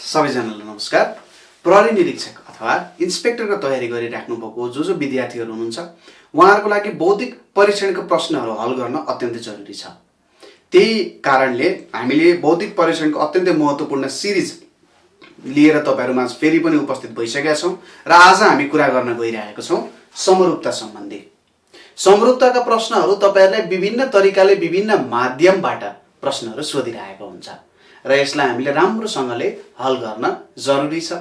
सबैजनालाई नमस्कार। प्रहरी निरीक्षक अथवा इन्स्पेक्टरको तयारी गरिराख्नु भएको जो विद्यार्थीहरू हुनुहुन्छ उहाँहरूको लागि भौतिक परीक्षणको प्रश्नहरू हल गर्न अत्यन्तै जरुरी छ। त्यही कारणले हामीले भौतिक परीक्षणको अत्यन्तै महत्त्वपूर्ण सिरिज लिएर तपाईहरुमाझ फेरि पनि उपस्थित भइसकेका छौं र आज हामी कुरा गर्न गइरहेका छौं समरूपता सम्बन्धी। समरूपताका प्रश्नहरू तपाईहरुलाई विभिन्न तरिकाले विभिन्न माध्यमबाट प्रश्नहरू सोधिरहेको हुन्छ र यसलाई हामीले राम्रोसँगले हल गर्न जरुरी छ।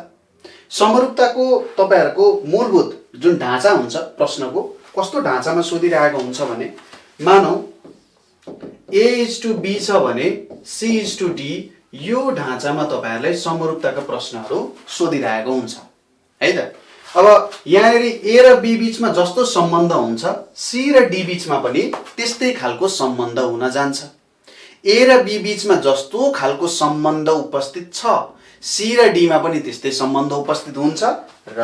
समरूपताको तपाईहरुको मूलभूत जुन ढाँचा हुन्छ प्रश्नको कस्तो ढाँचामा सोधिरहेको हुन्छ भने मानौ A:B छ भने C:D यो ढाँचामा तपाईहरुलाई समरूपताका प्रश्नहरू सोधिरहेको हुन्छ है त। अब यहाँनेरि A र B बीचमा जस्तो सम्बन्ध हुन्छ C र D बीचमा पनि त्यस्तै खालको सम्बन्ध हुन जान्छ। A र B बीचमा जस्तो खालको सम्बन्ध उपस्थित छ C र D मा पनि त्यस्तै सम्बन्ध उपस्थित हुन्छ र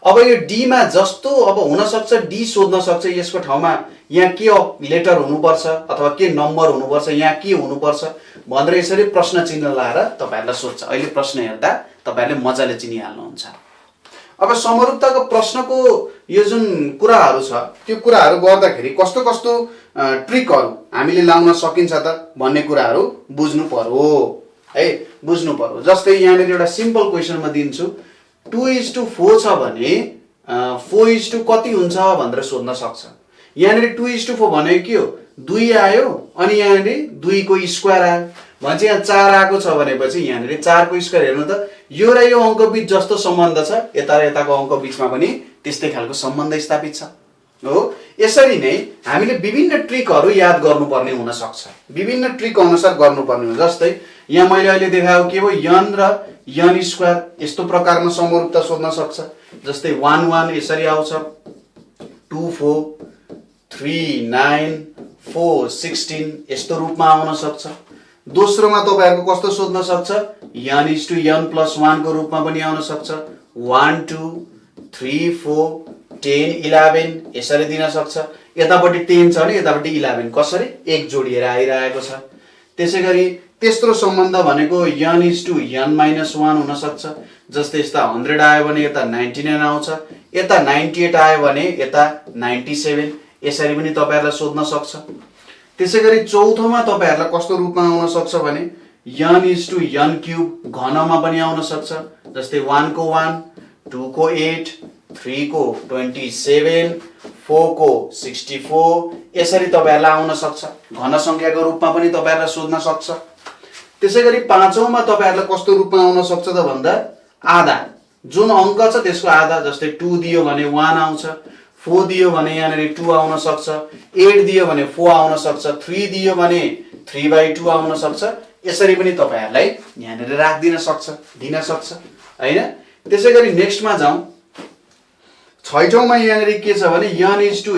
अब यो D मा जस्तो अब हुन सक्छ D सोध्न सक्छ यसको ठाउँमा यहाँ के लेटर हुनुपर्छ अथवा के नम्बर हुनुपर्छ यहाँ के हुनुपर्छ भनेर यसरी प्रश्न चिन्ह लाएर तपाईहरुलाई सोध्छ। अहिले प्रश्न हेर्दा तपाईहरुले मजाले चिनिहाल्नुहुन्छ। अब समरूपताको प्रश्नको यो जुन कुराहरू छ त्यो कुराहरू गर्दाखेरि कस्तो कस्तो ट्रिकहरू हामीले लाउन सकिन्छ त भन्ने कुराहरू बुझ्नु पर्यो है, बुझ्नु पर्यो। जस्तै यहाँ एउटा सिम्पल क्वेशनमा दिन्छु 2:4 छ भने 4:, कति हुन्छ भनेर सोध्न सक्छ। यहाँ 2:4 भनेको के हो 2 आयो अनि यहाँ 2 को स्क्वायर आयो भन्छ। यहाँ 4 आएको छ भनेपछि यहाँ 4 को स्क्वायर हेर्नु त यो र यो अंक बीच जस्तो सम्बन्ध छ यता र यताको अंक बीचमा पनि त्यस्तै खालको सम्बन्ध स्थापित छ हो। यसरी नै हामीले विभिन्न ट्रिकहरू याद गर्नुपर्ने हुन सक्छ, विभिन्न ट्रिक अनुसार गर्नुपर्ने हुन्छ। जस्तै यहाँ मैले अहिले देखाएको के हो n र n² यस्तो प्रकारमा समरूपता सोध्न सक्छ। जस्तै 1 1 यसरी आउँछ 2 4 3 9 4 16 यस्तो रूपमा आउन सक्छ। दोस्रोमा तपाईहरुको कस्तो सोध्न सक्छ n:n+1 को रूपमा पनि आउन सक्छ 1 2 3 4 10 11 यसरी दिन सक्छ। यतापटि 10 छ भने यतापटि 11 कसरी एक जोडिएर आइरहेको छ। त्यसैगरी तेस्रो सम्बन्ध भनेको n:n-1 हुन सक्छ। जस्तै यता 100 आयो भने यता 99 आउँछ, यता 98 आयो भने यता 97 यसरी पनि तपाईहरुलाई सोध्न सक्छ। त्यसैगरी चौथोमा तपाईहरुलाई कस्तो रूपमा आउन सक्छ भने n:n³ घनमा पनि आउन सक्छ। जस्तै 1 को 1 2 को 8 3 को 27 4 को 64 यसरी तपाईहरुलाई आउन सक्छ। घन संख्याको रूपमा पनि तपाईहरुलाई सोध्न सक्छ। त्यसैगरी पाँचौंमा तपाईहरुलाई कस्तो रूपमा आउन सक्छ त भन्दा आधा जुन अंक छ त्यसको आधा। जस्तै 2 दियो भने 1 आउँछ, 4 दियो भने यहाँ 2 आउन सक्छ, 8 दियो भने 4 आउन सक्छ, 3 दियो भने 3/2 आउन सक्छ। यसरी पनि तपाईहरुलाई यहाँ राख्दिन सक्छ, दिन सक्छ हैन। त्यसैगरी नेक्स्टमा जाउँ। छैठौंमा यहाँ के छ भने n:n/2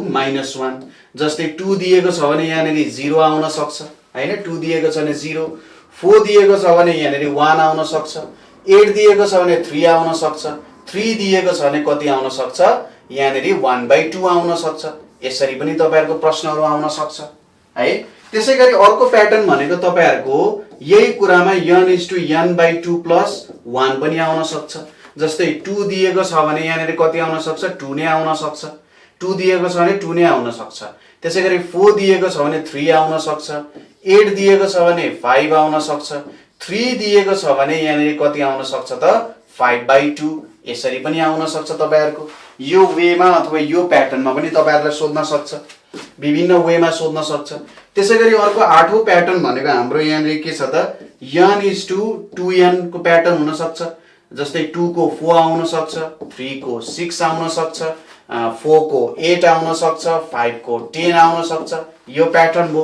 - 1। जस्तै 2 दिएको छ भने यहाँ 0 आउन सक्छ हैन, 2 दिएको छ भने 0, 4 दिएको छ भने यहाँ 1 आउन सक्छ, 8 दिएको छ भने 3 आउन सक्छ, 3 दिएको छ भने कति आउन सक्छ यहाँ 1/2 आउन सक्छ। यसरी पनि तपाईहरुको प्रश्नहरू आउन सक्छ है। त्यसैगरी अर्को प्याटर्न भनेको तपाईहरुको यही कुरामा n:n/2 + 1 पनि आउन सक्छ। जस्तै 2 दिएको छ भने यहाँ कति आउन सक्छ 2 नै आउन सक्छ, 2 दिएको छ भने 2 नै आउन सक्छ। त्यसैगरी 4 दिएको छ भने 3 आउन सक्छ, 8 दिएको छ भने 5 आउन सक्छ, 3 दिएको छ भने यहाँ कति आउन सक्छ त 5/2 यसरी पनि आउन सक्छ। तपाईहरुको यो वेमा अथवा यो प्याटर्नमा पनि तपाईहरुलाई सोध्न सक्छ, विभिन्न वेमा सोध्न सक्छ। त्यसैगरी अर्को आठौं प्याटर्न भनेको हाम्रो यहाँ के छ त n:2n को प्याटर्न हुन सक्छ। जस्तै 2 को 4 आउन सक्छ, 3 को 6 आउन सक्छ, 4 को 8 आउन सक्छ, 5 को 10 आउन सक्छ। यो प्याटर्न भयो।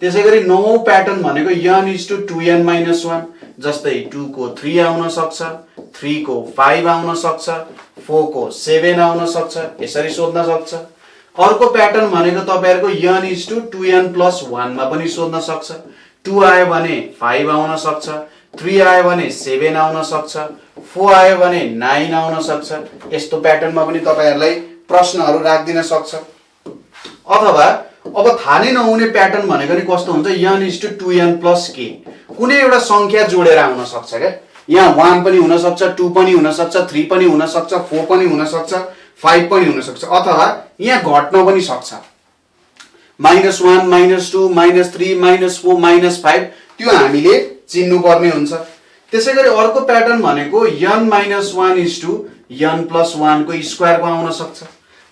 त्यसैगरी नवौं प्याटर्न भनेको n:2n-1। जस्तै 2 को 3 आउन सक्छ, 3 को 5 आउन सक्छ, 4 को 7 आउन सक्छ। यसरी सोध्न सक्छ। अर्को प्याटर्न भनेको तपाईहरुको n:2n+1 मा पनि सोध्न सक्छ। 2 आयो भने 5 आउन सक्छ, 3 आयो भने 7 आउन सक्छ, 4 आयो भने 9 आउन सक्छ। यस्तो प्याटर्नमा पनि तपाईहरुलाई प्रश्नहरू राख्दिन सक्छ। अथवा अब थाहा नै नहुने प्याटर्न भनेको नि कस्तो हुन्छ n:2n + k कुनै एउटा संख्या जोडेर आउन सक्छ के। यहाँ 1 पनि हुन सक्छ, 2 पनि हुन सक्छ, 3 पनि हुन सक्छ, 4 पनि हुन सक्छ, 5 पनि हुन सक्छ, अथवा यहाँ घट्न पनि सक्छ। -1 -2 -3 -4 -5 त्यो हामीले चिन्नु पर्ने हुन्छ। त्यसैगरी अर्को प्याटर्न भनेको n - 1 n + 1 को स्क्वायर को आउन सक्छ।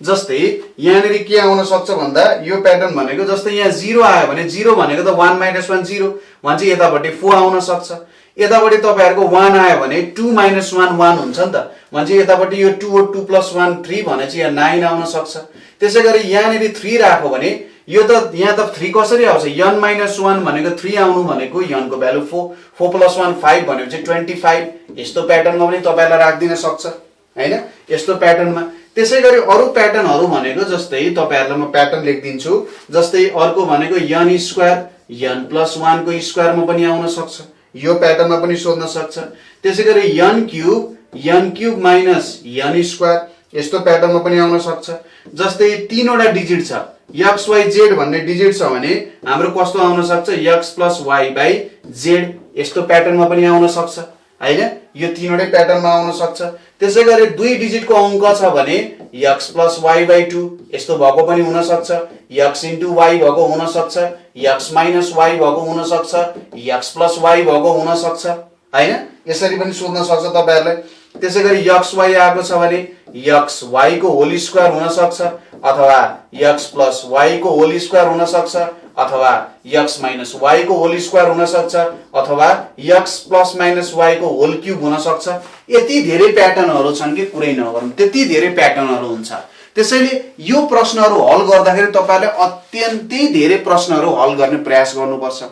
जस्तै यहाँनेरि के आउन सक्छ भन्दा यो प्याटर्न भनेको जस्तै यहाँ 0 आयो भने 0 भनेको त 1 - 1 0 भन्छ, यतापट्टि 4 आउन सक्छ। यतापट्टि तपाईहरुको 1 आयो भने 2 - 1 1 हुन्छ नि त, भन्छ यतापट्टि यो 2 2 + 1 3 भनेपछि यहाँ 9 आउन सक्छ। त्यसैगरी यहाँनेरि 3 राख्यो भने यो त यहाँ त 3 कसरी आउँछ, n - 1 भनेको 3 आउनु भनेको n को भ्यालु 4 4 + 1 5 भनेपछि 25। यस्तो प्याटर्नमा पनि तपाईलाई राख्दिन सक्छ हैन, यस्तो प्याटर्नमा। त्यसैगरी अरु प्याटर्नहरु भनेको जस्तै तपाईहरुलाई म प्याटर्न लेख्दिन्छु। जस्तै अर्को भनेको n स्क्वायर n + 1 को स्क्वायरमा पनि आउन सक्छ, यो प्याटर्नमा पनि सोध्न सक्छ। त्यसैगरी n क्यूब - n स्क्वायर यस्तो प्याटर्नमा पनि आउन सक्छ। जस्तै 3 वटा डिजिट छ, x y z भन्ने डिजिट छ भने हाम्रो कस्तो आउन सक्छ, x + y/z यस्तो प्याटर्नमा पनि आउन सक्छ हैन, यो 3 वटै प्याटर्नमा आउन सक्छ। त्यसैगरी 2 डिजिटको अंक छ भने x + y/2 यस्तो भएको पनि हुन सक्छ, x * y भएको हुन सक्छ, x - y भएको हुन सक्छ, x + y भएको हुन सक्छ हैन, यसरी पनि सोध्न सक्छ तपाईहरुलाई। त्यसैगरी x y आएको छ भने x y को होल स्क्वायर हुन सक्छ, अथवा x + y को होल स्क्वायर हुन सक्छ, अथवा x - y को होल स्क्वायर हुन सक्छ, अथवा x + y को होल क्यूब हुन सक्छ। यति धेरै प्याटर्नहरु छन् कि कुरै नगरौँ, त्यति धेरै प्याटर्नहरु हुन्छ। त्यसैले यो प्रश्नहरु हल गर्दाखेरि तपाईहरुले अत्यन्तै धेरै प्रश्नहरु हल गर्ने प्रयास गर्नुपर्छ।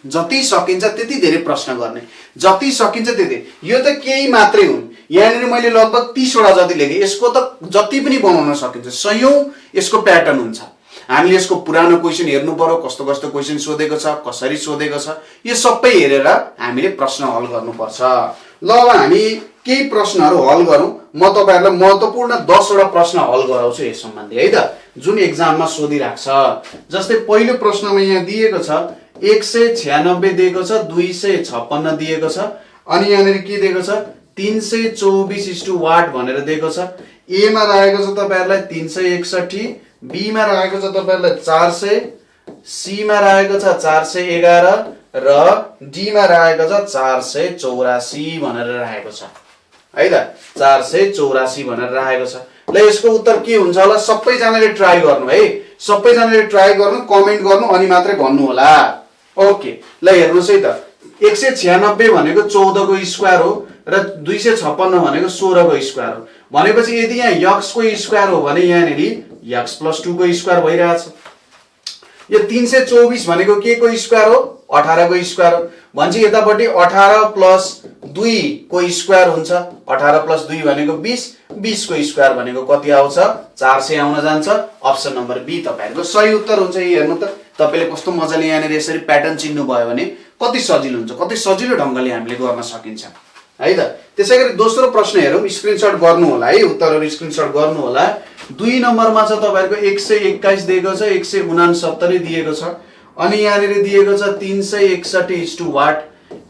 जति सकिन्छ त्यति धेरै प्रश्न गर्ने, जति सकिन्छ त्यति। यो त केही मात्रै हुन्, यहाँनिर मैले लगभग 30 वटा जति लेखे, यसको त जति पनि बनाउन सकिन्छ, सयौं यसको प्याटर्न हुन्छ। हामीले यसको पुरानो क्वेशन हेर्नु पर्यो, कस्तो कस्तो क्वेशन सोधेको छ, कसरी सोधेको छ, यो सबै हेरेर हामीले प्रश्न हल गर्नुपर्छ। ल अब हामी केही प्रश्नहरु हल गरौँ। म तपाईहरुलाई महत्त्वपूर्ण 10 वटा प्रश्न हल गराउँछु यस सम्बन्धी है त, जुन एक्जाममा सोधिराख्छ। जस्तै पहिलो प्रश्नमा यहाँ दिएको छ 196 दिएको छ, 256 दिएको छ, अनि यहाँनेरि के दिएको छ 324 वाट भनेर दिएको छ। ए मा रहेको छ तपाईहरुलाई 361, बी मा रहेको छ तपाईहरुलाई 400, सी मा रहेको छ 411 र डी मा रहेको छ 484 भनेर राखेको छ है त, 484 भनेर राखेको छ। ल यसको उत्तर के हुन्छ होला, सबैजनाले ट्राई गर्नु है, सबैजनाले ट्राई गर्नु, कमेन्ट गर्नु, अनि मात्रै भन्नु होला। ओके, ल हेर्नुस् है त, 196 भनेको 14 को स्क्वायर हो र 256 भनेको 16 को स्क्वायर हो। भनेपछि यदि यहाँ x को स्क्वायर हो भने यहाँनेरि x + 2 को स्क्वायर भइरहेछ। यो 324 भनेको के को स्क्वायर हो, 18 को स्क्वायर हो। भन्छ यतापट्टि 18 + 2 को स्क्वायर हुन्छ, 18 + 2 भनेको 20, 20 को स्क्वायर भनेको कति आउँछ, 400 आउन जान्छ। अप्सन नम्बर बी तपाईहरुको सही उत्तर हुन्छ। यो हेर्नु त, तपाईले कस्तो मजाले यहाँनेर यसरी प्याटर्न चिन्नु भयो भने कति सजिलो हुन्छ, कति सजिलो ढंगले हामीले गर्न सकिन्छ है त। त्यसैगरी दोस्रो प्रश्न हेरौँ, स्क्रिनशट गर्नु होला है, उत्तरहरु स्क्रिनशट गर्नु होला। 2 नम्बरमा छ तपाईहरुको 121 दिएको छ, 169 दिएको छ, अनि यहाँनेर दिएको छ 361 वाट।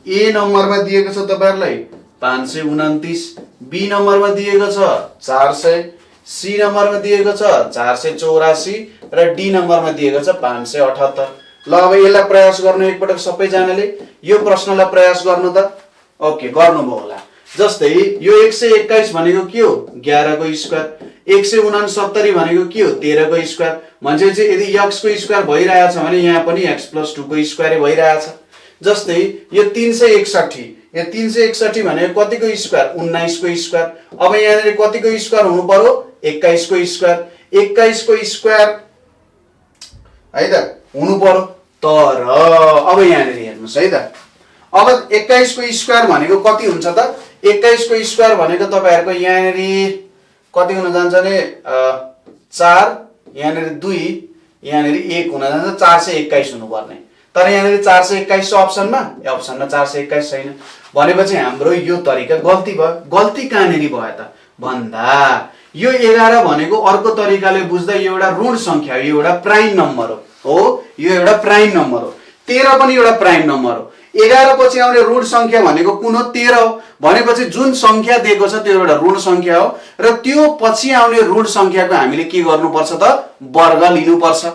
ए नम्बरमा दिएको छ तपाईहरुलाई 529, बी नम्बरमा दिएको छ 400, सी नम्बरमा दिएको छ 484 र डी नम्बरमा दिएको छ 578। ल अब यसलाई प्रयास गर्नु एकपटक सबैजनाले, यो प्रश्नलाई प्रयास गर्नु त। ओके, गर्नुभयो होला। जस्तै यो 121 भनेको के हो, 11 को स्क्वायर, 169 भनेको के हो, 13 को स्क्वायर। भनेपछि यदि x को स्क्वायर भइरहेछ भने यहाँ पनि x + 2 को स्क्वायर भइरहेछ। जस्तै यो 361 भनेको कतिको स्क्वायर, 19 को स्क्वायर। अब यहाँनेर कतिको स्क्वायर हुनु पर्यो, 21 को स्क्वायर, 21 को स्क्वायर है त हुनु पर्यो। तर अब यहाँनेर हेर्नुस् है त, अब 21 को स्क्वायर भनेको कति हुन्छ त, 21 को स्क्वायर भनेको तपाईहरुको यहाँनेर कति हुन जान्छ भने 4, यहाँनेर 2, यहाँनेर 1 हुन जान्छ, 421 हुनु पर्ने। तर यहाँनेर 421 छ अप्सनमा, अप्सनमा 421 छैन। भनेपछि हाम्रो यो तरिका गल्ती भयो। गल्ती कहाँनेरि भयो त भन्दा यो 11 भनेको अर्को तरिकाले बुझ्दा यो एउटा ऋण संख्या हो, यो एउटा प्राइम नम्बर हो, यो एउटा प्राइम नम्बर हो। 13 पनि एउटा प्राइम नम्बर हो। 11 पछि आउने ऋण संख्या भनेको कुन हो? 13 हो। भनेपछि जुन संख्या दिएको छ त्यो एउटा ऋण संख्या हो र त्यो पछि आउने ऋण संख्याको हामीले के गर्नुपर्छ त? वर्ग लिनुपर्छ।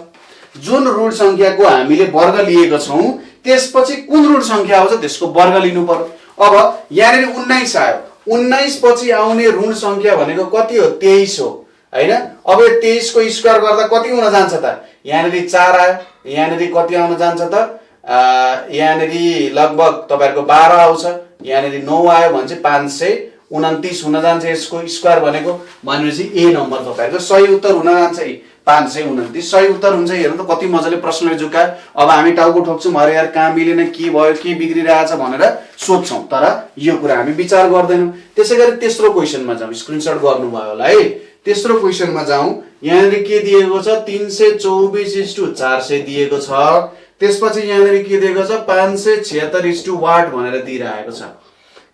जुन ऋण संख्याको हामीले वर्ग लिएको छौं त्यसपछि कुन ऋण संख्या आउँछ त्यसको वर्ग लिनु पर्यो। अब यहाँनिर 19 आयो। 19 पछि आउने ऋण संख्या भनेको कति हो? 23 हो हैन। अब 23 को स्क्वायर गर्दा कति हुन जान्छ त? यहाँनिर 4 आयो। यहाँनिर कति आउन जान्छ त? यहाँनिर लगभग तपाईहरुको 12 आउँछ। यहाँनिर 9 आयो भने चाहिँ 529 हुन जान्छ यसको स्क्वायर भनेको। भनेपछि ए नम्बर तपाईहरुको सही उत्तर हुन जान्छ। 529 सही उत्तर हुन्छ। हेर्नु त कति मजाले प्रश्नले जुका। अब हामी टाउको ठोक्छौं, अरे यार कहाँ मिलेन, के भयो, के बिग्रिरहेछ भनेर सोध्छौं, तर यो कुरा हामी विचार गर्दैनौं। त्यसैगरी तेस्रो क्वेशनमा जाउँ। स्क्रिनशट गर्नुभयो होला है। तेस्रो क्वेशनमा जाउँ। यहाँनिर के दिएको छ? 324:400 दिएको छ। त्यसपछि यहाँनिर के दिएको छ? 576 वाट भनेर दिइरहेको छ।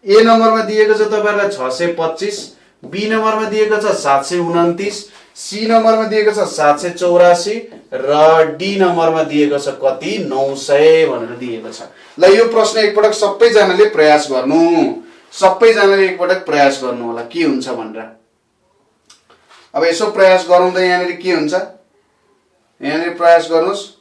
ए नम्बरमा दिएको छ तपाईहरुलाई 625, बी नम्बरमा दिएको छ 729, सी नम्बरमा दिएको छ 784 र डी नम्बरमा दिएको छ कति? 900 भनेर दिएको छ। ल यो प्रश्न एकपटक सबैजनाले प्रयास गर्नु। सबैजनाले एकपटक प्रयास गर्नु होला के हुन्छ भनेर। अब यसो प्रयास गरौँ त यहाँनिर के हुन्छ? यहाँनिर प्रयास गर्नुस्।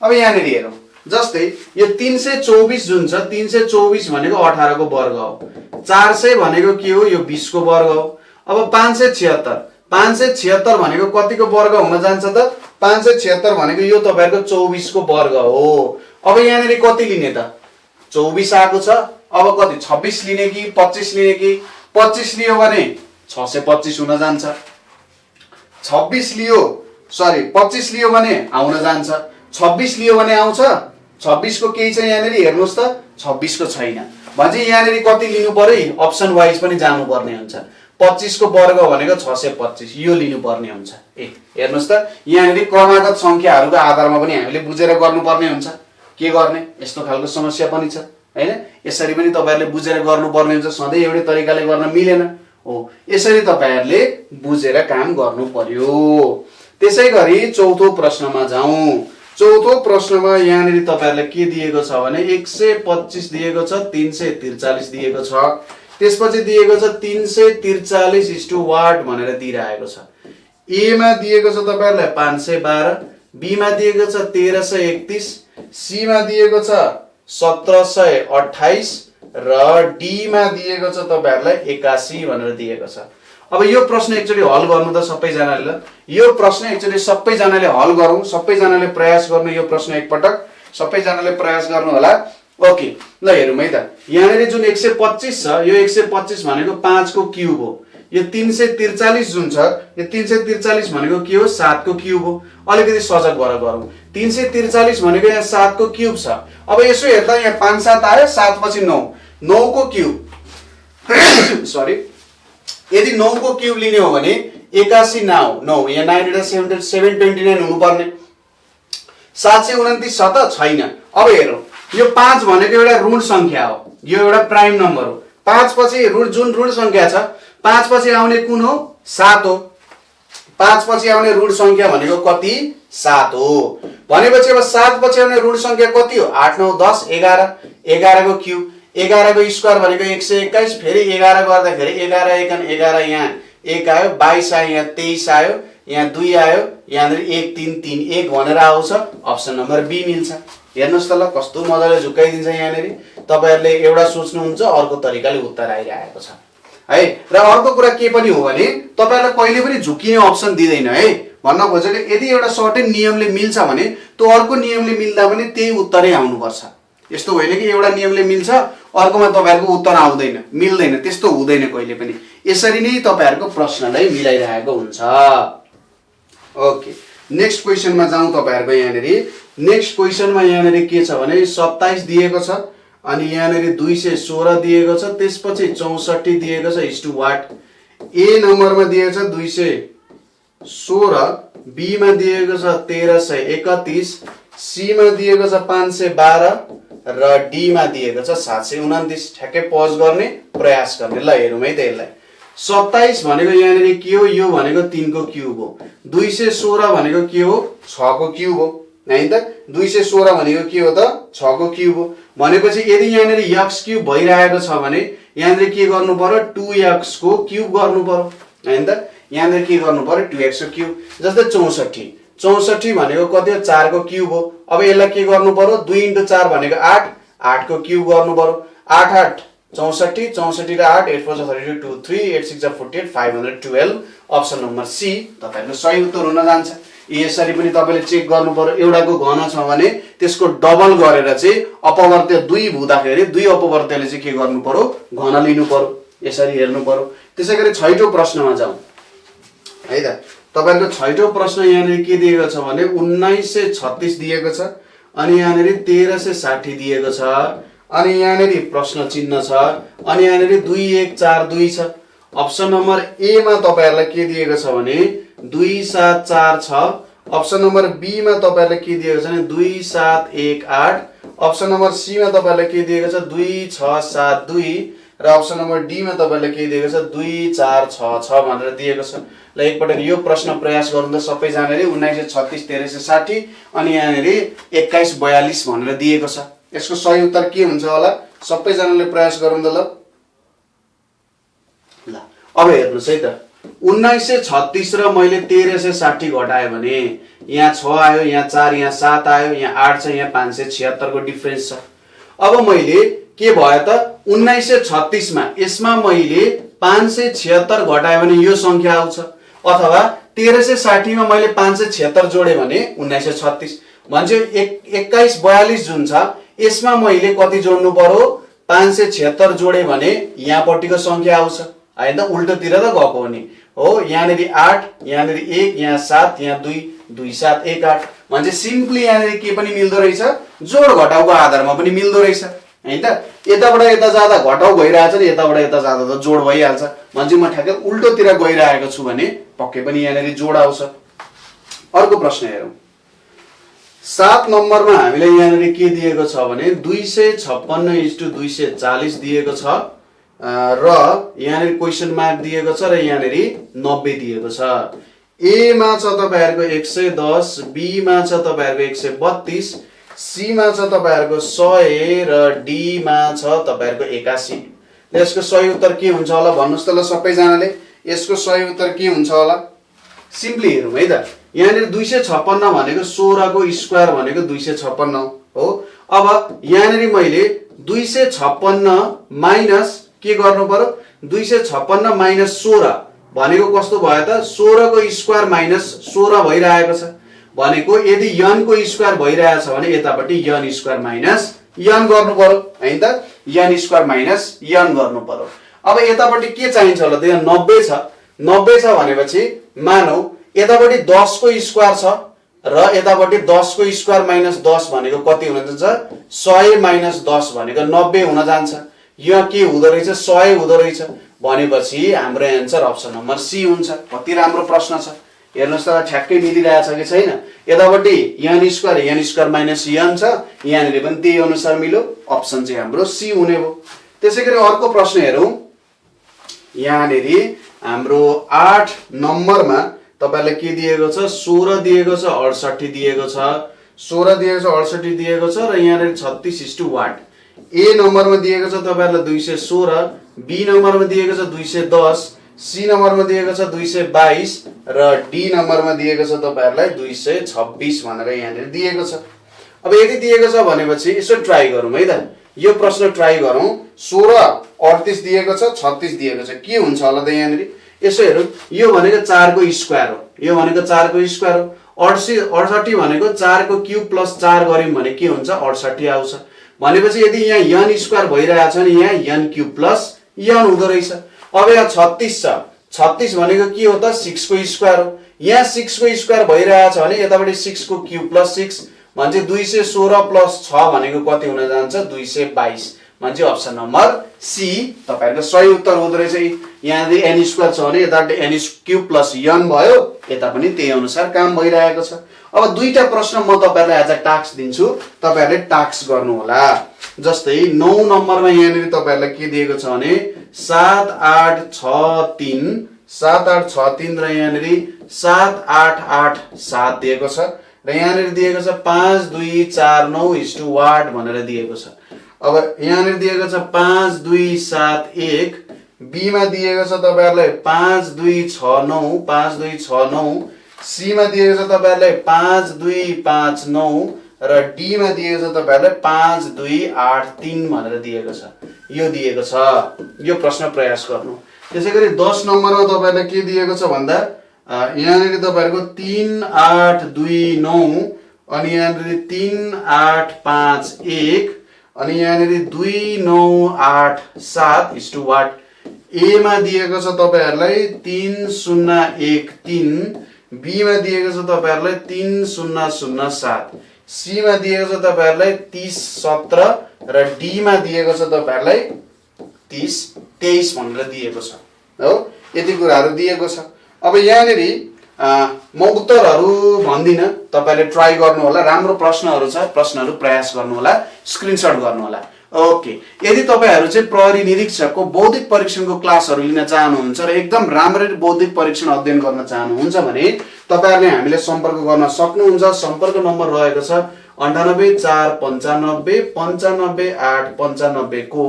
अब यहाँनिर हेरौँ। जस्तै यो 324 जुन छ 324 भनेको 18 को वर्ग हो। 400 भनेको के हो? यो 20 को वर्ग हो। अब 576 भनेको कतिको वर्ग हुन जान्छ त? 576 भनेको यो तपाईहरुको 24 को वर्ग हो। अब यहाँनिर कति लिने त? 24 आएको छ। अब कति? 26 लिने कि 25 लिने कि? 25 लियो भने 625 हुन जान्छ। 26 लियो, सरी 25 लियो भने आउन जान्छ। 26 लियो भने आउँछ। 26 को केही छ यहाँनिर हेर्नुस् त? 26 को छैन। भने यहाँनिर कति लिनु पर्यो? अप्सन वाइज पनि जानु पर्ने हुन्छ। 25 को वर्ग भनेको 625 यो लिनु पर्ने हुन्छ। हेर्नुस् त यहाँनिर क्रमागत संख्याहरुको आधारमा पनि हामीले बुझेर गर्नुपर्ने हुन्छ। के गर्ने? यस्तो खालको समस्या पनि छ हैन। यसरी पनि तपाईहरुले बुझेर गर्नुपर्ने हुन्छ। सधैं एउटै तरिकाले गर्न मिलेन हो। यसरी तपाईहरुले बुझेर काम गर्नु पर्यो। त्यसैगरी चौथो प्रश्नमा जाउँ। चौथो प्रश्नमा यहाँनिर तपाईहरुले के दिएको छ भने 125 दिएको छ, 343 दिएको छ। त्यसपछि दिएको छ 343 वाट भनेर दिइरहेको छ। ए मा दिएको छ तपाईहरुलाई 512, बी मा दिएको छ 1331, सी मा दिएको छ 1728 र डी मा दिएको छ तपाईहरुलाई 81 भनेर दिएको छ। अब यो प्रश्न एकचोटी हल गर्नु त सबैजनाले। यो प्रश्न एकचोटी सबैजनाले हल गरौँ। सबैजनाले प्रयास गर्नु यो प्रश्न एकपटक। सबैजनाले प्रयास गर्नु होला। ओके ल हेरौँ है त। यहाँनिर जुन 125 छ यो 125 भनेको 5 को क्यूब हो। यो 343 जुन छ यो 343 भनेको के हो? 7 को क्यूब हो। अलिकति सजग भएर गरौँ। 343 भनेको यहाँ 7 को क्यूब छ। अब यसो हेर्दा यहाँ 5 7 आयो, 7 पछि 9, 9 को क्यूब सरी यदि 9 को क्यूब लिने हो भने 81 9 यहाँ 729 हुनुपर्ने। 729 छ त? छैन। अब हेरौँ यो 5 भनेको एउटा ऋण संख्या हो। यो एउटा प्राइम नम्बर हो। 5 पछि जुन ऋण संख्या छ 5 पछि आउने कुन हो? 7 हो। 5 पछि आउने ऋण संख्या भनेको कति? 7 हो। भनेपछि अब 7 पछि आउने ऋण संख्या कति हो? 8 9 10 11। 11 को क्यूब, 11 को स्क्वायर भनेको 121। फेरि 11 गर्दाखेरि 11 1 11 यहाँ 1 आयो, 22 आयो, यहाँ 23 आयो, यहाँ 2 आयो, यहाँनिर 1 3 3 1 भनेर आउँछ। अप्सन नम्बर बी मिल्छ। हेर्नुस् त ल कस्तो मजाले झुकाइदिन्छ यहाँनिर। तपाईहरुले एउटा सोच्नुहुन्छ अर्को तरिकाले उत्तर आइरहेको छ है। र अर्को कुरा के पनि हो भने तपाईहरुलाई कहिले पनि झुकिने अप्सन दिदैन है। भन्न खोजेको यदि एउटा सर्टेन नियमले मिल्छ भने त्यो अर्को नियमले मिल्दा पनि त्यही उत्तरै आउनुपर्छ। यस्तो होइन कि एउटा नियमले मिल्छ अर्कोमा तपाईहरुको उत्तर आउँदैन, मिल्दैन, त्यस्तो हुँदैन कहिले पनि। यसरी नै तपाईहरुको प्रश्नलाई मिलाइरहेको हुन्छ। ओके नेक्स्ट क्वेशनमा जाउँ। तपाईहरुको यहाँनिर नेक्स्ट क्वेशनमा यहाँनिर के छ भने 27 दिएको छ अनि यहाँनिर 216 दिएको छ। त्यसपछि 64 दिएको छ इस्टु वाट। ए नम्बरमा दिएको छ 216, बी मा दिएको छ 1331, सी मा दिएको छ 512 र डी मा दिएको छ 729। ठ्याक्कै पज गर्ने प्रयास गर्ने। ल हेरौँ है त यसलाई। 27 भनेको यहाँनिर के हो? यो भनेको 3 को क्यूब हो। 216 भनेको के हो? 6 को क्यूब हो है त 216 भनेको के हो त 6 को क्युब हो भनेपछि यदि यहाँनेरि x क्युब भइरहेको छ भने यहाँनेरि के गर्नु पर्यो 2x को क्युब गर्नु पर्यो हैन त यहाँनेरि के गर्नु पर्यो 2x को क्युब जस्तै 64 भनेको कति हो 4 को क्युब हो अब यसलाई के गर्नु पर्यो 2 * 4 भनेको 8 8 को क्युब गर्नु पर्यो 8 8 64 64 र 8 8 4 32 2 3 8 6 48 512 अप्सन नम्बर सी तपाईहरुको सही उत्तर हुन जान्छ यसरी पनि तपाईले चेक गर्नु पर्यो एउटाको घन छ भने त्यसको डबल गरेर चाहिँ अपवर्त्य 2 हुँदाखेरि 2 अपवर्त्यले चाहिँ के गर्नु पर्यो घन लिनु पर्यो यसरी हेर्नु पर्यो त्यसैगरी छैटौं प्रश्नमा जाउँ है त तपाईहरुको छैटौं प्रश्न यहाँनेरि के दिएको छ भने 1936 दिएको छ अनि यहाँनेरि 1360 दिएको छ अनि यहाँनेरि प्रश्न चिन्ह छ अनि यहाँनेरि 2142 छ अप्सन नम्बर ए मा तपाईहरुलाई के दिएको छ भने 2746 छ अप्सन नम्बर बी मा तपाईहरुलाई के दिएको छ भने 2718 अप्सन नम्बर सी मा तपाईहरुलाई के दिएको छ 2672 र अप्सन नम्बर डी मा तपाईहरुलाई के दिएको छ 2466 भनेर दिएको छ ल एकपटक यो प्रश्न प्रयास गर्नु त सबैजनाले 1936 1360 अनि यहाँनेरि 2142 भनेर दिएको छ यसको सही उत्तर के हुन्छ होला सबैजनाले प्रयास गरौँ त ल अब हेर्नुस् है त 1936 र मैले 1360 घटाए भने यहाँ 6 आयो यहाँ 4 यहाँ 7 आयो यहाँ 8 छ यहाँ 576 को डिफरेन्स छ अब मैले के भयो त 1936 मा यसमा मैले 576 घटाए भने यो संख्या आउँछ अथवा 1360 मा मैले 576 जोडे भने 1936 भन्छ 2142 जुन छ यसमा मैले कति जोड्नु पर्यो 576 जोडे भने यहाँ पट्टिको संख्या आउँछ हैन त उल्टोतिर त गएको हो नि हो यहाँनेरि 8 यहाँनेरि 1 यहाँ 7 यहाँ 2 2 7 1 8 भन्छ सिम्पली यहाँनेरि के पनि मिल्दो रहेछ जोड घटाउको आधारमा पनि मिल्दो रहेछ हैन त यताबाट यता जाँदा घटाउ भइरहेछ नि यताबाट यता जाँदा त जोड भइहाल्छ भन्छ म ठ्याक्कै उल्टोतिर गइरहेको छु भने पक्कै पनि यहाँनेरि जोड आउँछ अर्को प्रश्न हेरौं 7 नम्बरमा हामीलाई यहाँनेरि के दिएको छ भने 256:240 दिएको छ र यहाँनेरि क्वेशन मार्क दिएको छ र यहाँनेरि 90 दिएको छ ए मा छ तपाईहरुको 110 बी मा छ तपाईहरुको 132 सी मा छ तपाईहरुको 100 र डी मा छ तपाईहरुको 81 यसको सही उत्तर के हुन्छ होला भन्नुस् त ल सबैजनाले यसको सही उत्तर के हुन्छ होला सिम्पली हेरौं है त यहाँनेरि 256 भनेको 16 को स्क्वायर भनेको 256 हो अब यहाँनेरि मैले 256 माइनस के गर्नु पर्यो 256 माइनस 16 भनेको कस्तो भयो त 16 को स्क्वायर माइनस 16 भइरहेको छ भनेको यदि n को स्क्वायर भइरहेछ भने यतापट्टि n स्क्वायर माइनस n गर्नु पर्यो हैन त n स्क्वायर माइनस n गर्नु पर्यो अब यतापट्टि के चाहिन्छ होला त यहाँ 90 छ 90 छ भनेपछि मानौ यतापट्टि 10 को स्क्वायर छ र यतापट्टि 10 को स्क्वायर माइनस 10 भनेको कति हुन जान्छ 100 माइनस 10 भनेको 90 हुन जान्छ यहाँ के हुँदो रहेछ 100 हुँदो रहेछ भनेपछि हाम्रो आन्सर अप्सन नम्बर सी हुन्छ कति राम्रो प्रश्न छ हेर्नुस् त ठ्याक्कै मिलिरहेछ कि छैन यतापट्टि n स्क्वायर माइनस n छ यहाँनेरि पनि त्यही अनुसार मिल्यो अप्सन चाहिँ हाम्रो सी हुने हो त्यसैगरी अर्को प्रश्न हेरौं यहाँनेरि हाम्रो 8 नम्बरमा तपाईलाई के दिएको छ 16 दिएको छ 68 दिएको छ 16 दिएको छ 68 दिएको छ र यहाँनेरि 36:8 ए नम्बरमा दिएको छ तपाईहरुलाई 216 बी नम्बरमा दिएको छ 210 सी नम्बरमा दिएको छ 222 र डी नम्बरमा दिएको छ तपाईहरुलाई 226 भनेर यहाँनेर दिएको छ अब यदि दिएको छ भनेपछि यसो ट्राई गरौँ है त यो प्रश्न ट्राई गरौँ 16 38 दिएको छ 36 दिएको छ के हुन्छ होला त यहाँनेर यसो हेरौँ यो भनेको 4 को स्क्वायर हो यो भनेको 4 को स्क्वायर हो 68 भनेको 4 को क्यूब प्लस 4 गर्यौं भने के हुन्छ 68 आउँछ भनेपछि यदि यहाँ n स्क्वायर भइरहेछ नि यहाँ n क्यूब प्लस n हुँदो रहेछ अब यहाँ 36 छ 36 भनेको के हो त 6 को स्क्वायर हो यहाँ 6 को स्क्वायर भइरहेछ भने यताबाट 6 को क्यूब प्लस 6 भन्छ 216 प्लस 6 भनेको कति हुन जान्छ 222 भन्छ अप्सन नम्बर सी तपाईहरुको सही उत्तर हुँदो रहेछ यहाँ n स्क्वायर छ भने यताबाट n क्यूब प्लस n भयो यता पनि त्यही अनुसार काम भइरहेको छ अब दुईटा प्रश्न म तपाईहरुलाई आज टास्क दिन्छु तपाईहरुले टास्क गर्नु होला जस्तै 9 नम्बरमा यहाँनेरि तपाईहरुलाई के दिएको छ भने 7863 र यहाँनेरि 7887 दिएको छ र यहाँनिर दिएको छ 5249 वाट भनेर दिएको छ। अब यहाँनिर दिएको छ 5271, बी मा दिएको छ तपाईहरुलाई 5269 सी मा दिएको छ तपाईहरुलाई 5259 र डी मा दिएको छ तपाईहरुलाई 5283 भनेर दिएको छ। यो दिएको छ। यो प्रश्न प्रयास गर्नु। त्यसैगरी 10 नम्बरमा तपाईहरुलाई के दिएको छ भन्दा यहाँनिर तपाईहरुको 3829 अनि यहाँनिर 3851 अनि यहाँनिर 2987 वाट। ए मा दिएको छ तपाईहरुलाई 3013, बी मा दिएको छ तपाईहरुलाई 3007, सी मा दिएको छ तपाईहरुलाई 3017 र डी मा दिएको छ तपाईहरुलाई 3023 भनेर दिएको छ। हो, यति कुराहरु दिएको छ। अब यहाँनिर म उत्तरहरु भन्दिन, तपाईले ट्राई गर्नु होला। राम्रो प्रश्नहरु छ, प्रश्नहरु प्रयास गर्नु होला, स्क्रिनशट गर्नु होला। ओके, यदि तपाईहरु चाहिँ प्रहरी निरीक्षकको बौद्धिक परीक्षणको क्लासहरु लिन चाहनुहुन्छ र एकदम राम्ररी बौद्धिक परीक्षण अध्ययन गर्न चाहनुहुन्छ भने तपाईहरुले हामीले सम्पर्क गर्न सक्नुहुन्छ। सम्पर्क नम्बर रहेको छ 9849595895 को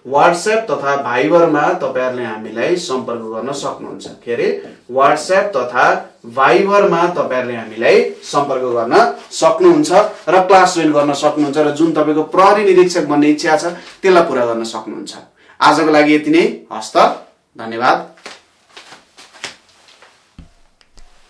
व्हाट्सएप तथा भाइबरमा तपाईहरुले हामीलाई सम्पर्क गर्न सक्नुहुन्छ। के रे, व्हाट्सएप तथा भाइबरमा तपाईहरुले हामीलाई सम्पर्क गर्न सक्नुहुन्छ र क्लास जोइन गर्न सक्नुहुन्छ र जुन तपाईको प्रहरी निरीक्षक बन्ने इच्छा छ त्यसलाई पूरा गर्न सक्नुहुन्छ। आजको लागि यति नै। हस्त, धन्यवाद।